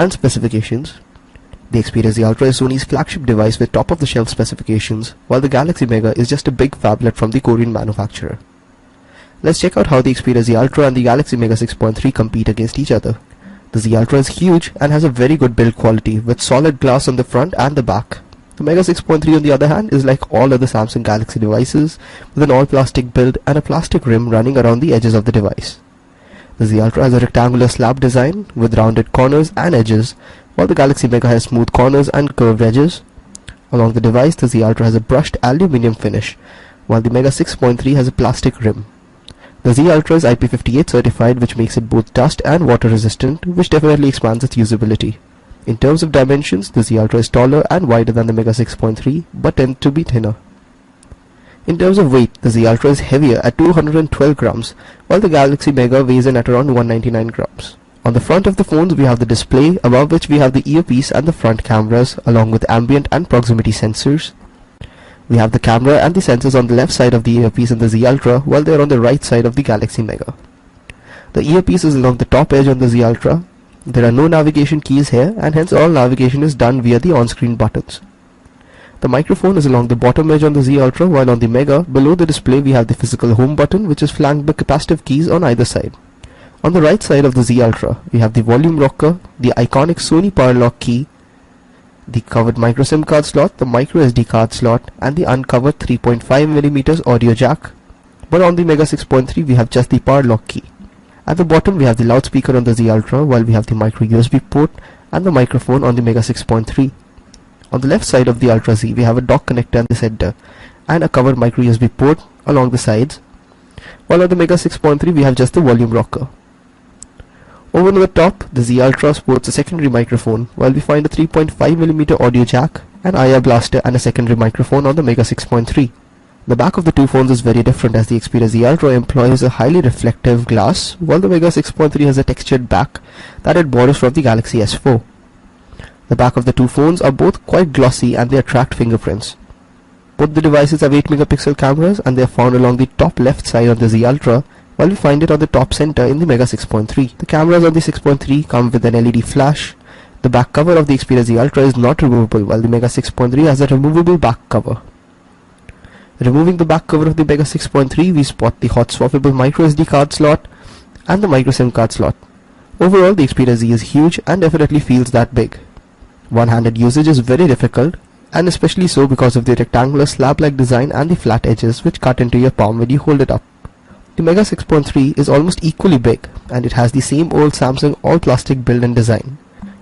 and specifications. The Xperia Z Ultra is Sony's flagship device with top-of-the-shelf specifications, while the Galaxy Mega is just a big phablet from the Korean manufacturer. Let's check out how the Xperia Z Ultra and the Galaxy Mega 6.3 compete against each other. The Z Ultra is huge and has a very good build quality with solid glass on the front and the back. The Mega 6.3 on the other hand is like all other Samsung Galaxy devices with an all-plastic build and a plastic rim running around the edges of the device. The Z Ultra has a rectangular slab design with rounded corners and edges, while the Galaxy Mega has smooth corners and curved edges. Along the device, the Z Ultra has a brushed aluminium finish, while the Mega 6.3 has a plastic rim. The Z Ultra is IP58 certified, which makes it both dust and water resistant, which definitely expands its usability. In terms of dimensions, the Z Ultra is taller and wider than the Mega 6.3, but tends to be thinner. In terms of weight, the Z Ultra is heavier at 212 grams, while the Galaxy Mega weighs in at around 199 grams. On the front of the phones, we have the display, above which we have the earpiece and the front cameras, along with ambient and proximity sensors. We have the camera and the sensors on the left side of the earpiece in the Z Ultra, while they are on the right side of the Galaxy Mega. The earpiece is along the top edge on the Z Ultra. There are no navigation keys here, and hence all navigation is done via the on-screen buttons. The microphone is along the bottom edge on the Z Ultra, while on the Mega, below the display we have the physical home button, which is flanked by capacitive keys on either side. On the right side of the Z Ultra, we have the volume rocker, the iconic Sony power lock key, the covered micro SIM card slot, the micro SD card slot, and the uncovered 3.5mm audio jack. But on the Mega 6.3 we have just the power lock key. At the bottom we have the loudspeaker on the Z Ultra, while we have the micro USB port and the microphone on the Mega 6.3. On the left side of the Ultra Z we have a dock connector in the center and a covered micro USB port along the sides, while on the Mega 6.3 we have just the volume rocker. Over on the top, the Z Ultra sports a secondary microphone, while we find a 3.5mm audio jack, an IR blaster and a secondary microphone on the Mega 6.3. The back of the two phones is very different, as the Xperia Z Ultra employs a highly reflective glass, while the Mega 6.3 has a textured back that it borrows from the Galaxy S4. The back of the two phones are both quite glossy and they attract fingerprints. Both the devices have 8MP cameras and they are found along the top left side of the Z Ultra, while we find it on the top center in the Mega 6.3. The cameras on the 6.3 come with an LED flash. The back cover of the Xperia Z Ultra is not removable, while the Mega 6.3 has a removable back cover. Removing the back cover of the Mega 6.3, we spot the hot swappable micro SD card slot and the micro SIM card slot. Overall, the Xperia Z is huge and definitely feels that big. One-handed usage is very difficult, and especially so because of the rectangular slab-like design and the flat edges which cut into your palm when you hold it up. The Mega 6.3 is almost equally big, and it has the same old Samsung all-plastic build and design,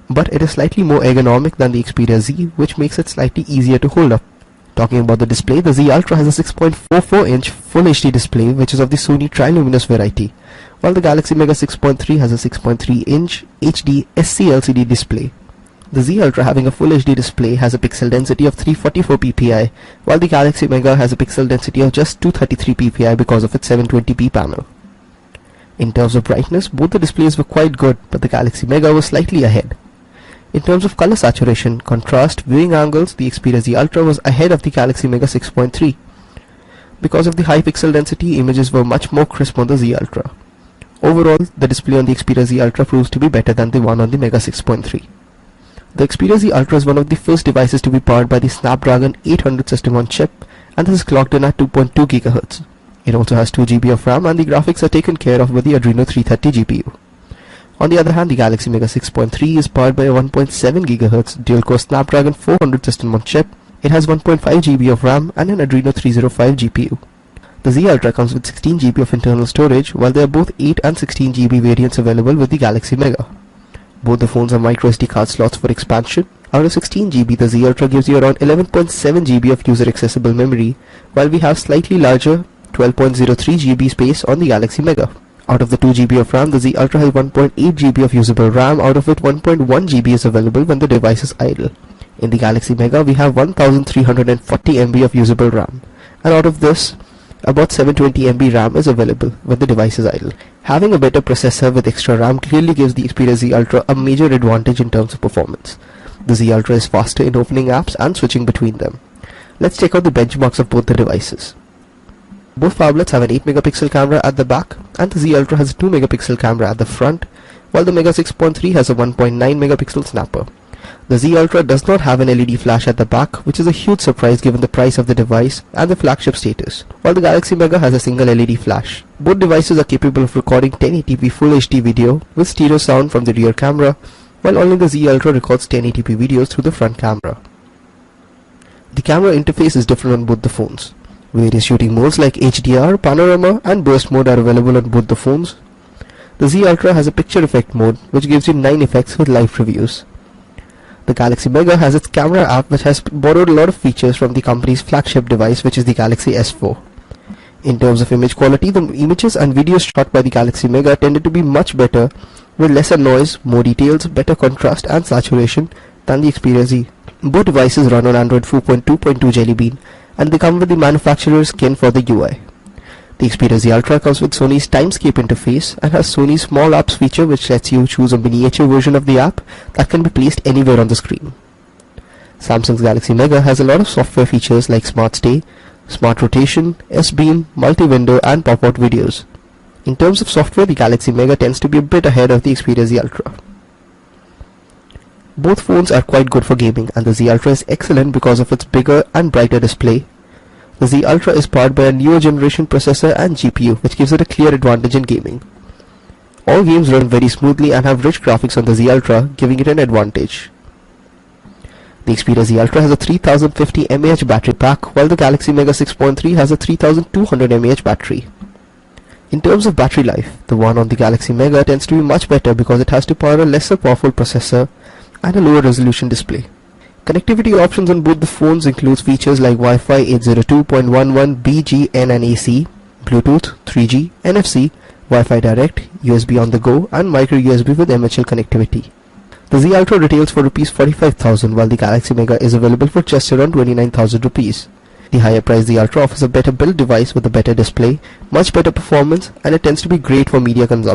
but it is slightly more ergonomic than the Xperia Z, which makes it slightly easier to hold up. Talking about the display, the Z Ultra has a 6.44-inch Full HD display, which is of the Sony Triluminous variety, while the Galaxy Mega 6.3 has a 6.3-inch HD SC LCD display. The Z Ultra, having a Full HD display, has a pixel density of 344 ppi, while the Galaxy Mega has a pixel density of just 233 ppi because of its 720p panel. In terms of brightness, both the displays were quite good, but the Galaxy Mega was slightly ahead. In terms of color saturation, contrast, viewing angles, the Xperia Z Ultra was ahead of the Galaxy Mega 6.3. Because of the high pixel density, images were much more crisp on the Z Ultra. Overall, the display on the Xperia Z Ultra proves to be better than the one on the Mega 6.3. The Xperia Z Ultra is one of the first devices to be powered by the Snapdragon 800 system on chip, and this is clocked in at 2.2 GHz. It also has 2 GB of RAM, and the graphics are taken care of with the Adreno 330 GPU. On the other hand, the Galaxy Mega 6.3 is powered by a 1.7 GHz dual-core Snapdragon 400 system on chip. It has 1.5 GB of RAM and an Adreno 305 GPU. The Z Ultra comes with 16 GB of internal storage, while there are both 8 and 16 GB variants available with the Galaxy Mega. Both the phones have micro SD card slots for expansion. Out of 16 GB, the Z Ultra gives you around 11.7 GB of user accessible memory, while we have slightly larger 12.03 GB space on the Galaxy Mega. Out of the 2 GB of RAM, the Z Ultra has 1.8 GB of usable RAM, out of which 1.1 GB is available when the device is idle. In the Galaxy Mega, we have 1340 MB of usable RAM, and out of this, about 720 MB RAM is available when the device is idle. Having a better processor with extra RAM clearly gives the Xperia Z Ultra a major advantage in terms of performance. The Z Ultra is faster in opening apps and switching between them. Let's check out the benchmarks of both the devices. Both phablets have an 8MP camera at the back, and the Z Ultra has a 2MP camera at the front, while the Mega 6.3 has a 1.9 megapixel snapper. The Z Ultra does not have an LED flash at the back, which is a huge surprise given the price of the device and the flagship status, while the Galaxy Mega has a single LED flash. Both devices are capable of recording 1080p Full HD video with stereo sound from the rear camera, while only the Z Ultra records 1080p videos through the front camera. The camera interface is different on both the phones. Various shooting modes like HDR, panorama and burst mode are available on both the phones. The Z Ultra has a picture effect mode which gives you 9 effects with live previews. The Galaxy Mega has its camera app which has borrowed a lot of features from the company's flagship device, which is the Galaxy S4. In terms of image quality, the images and videos shot by the Galaxy Mega tended to be much better with lesser noise, more details, better contrast and saturation than the Xperia Z. Both devices run on Android 4.2.2 Jelly Bean and they come with the manufacturer's skin for the UI. The Xperia Z Ultra comes with Sony's Timescape interface and has Sony's Small Apps feature which lets you choose a miniature version of the app that can be placed anywhere on the screen. Samsung's Galaxy Mega has a lot of software features like Smart Stay, Smart Rotation, S-Beam, Multi-Window and Pop-Out videos. In terms of software, the Galaxy Mega tends to be a bit ahead of the Xperia Z Ultra. Both phones are quite good for gaming and the Z Ultra is excellent because of its bigger and brighter display. The Z Ultra is powered by a newer generation processor and GPU which gives it a clear advantage in gaming. All games run very smoothly and have rich graphics on the Z Ultra, giving it an advantage. The Xperia Z Ultra has a 3050 mAh battery pack while the Galaxy Mega 6.3 has a 3200 mAh battery. In terms of battery life, the one on the Galaxy Mega tends to be much better because it has to power a lesser powerful processor and a lower resolution display. Connectivity options on both the phones includes features like Wi-Fi 802.11 BGN and AC, Bluetooth, 3G, NFC, Wi-Fi Direct, USB on the go and micro USB with MHL connectivity. The Z Ultra retails for Rs 45,000 while the Galaxy Mega is available for just around 29,000 rupees. The higher price Z Ultra offers a better built device with a better display, much better performance and it tends to be great for media consumption.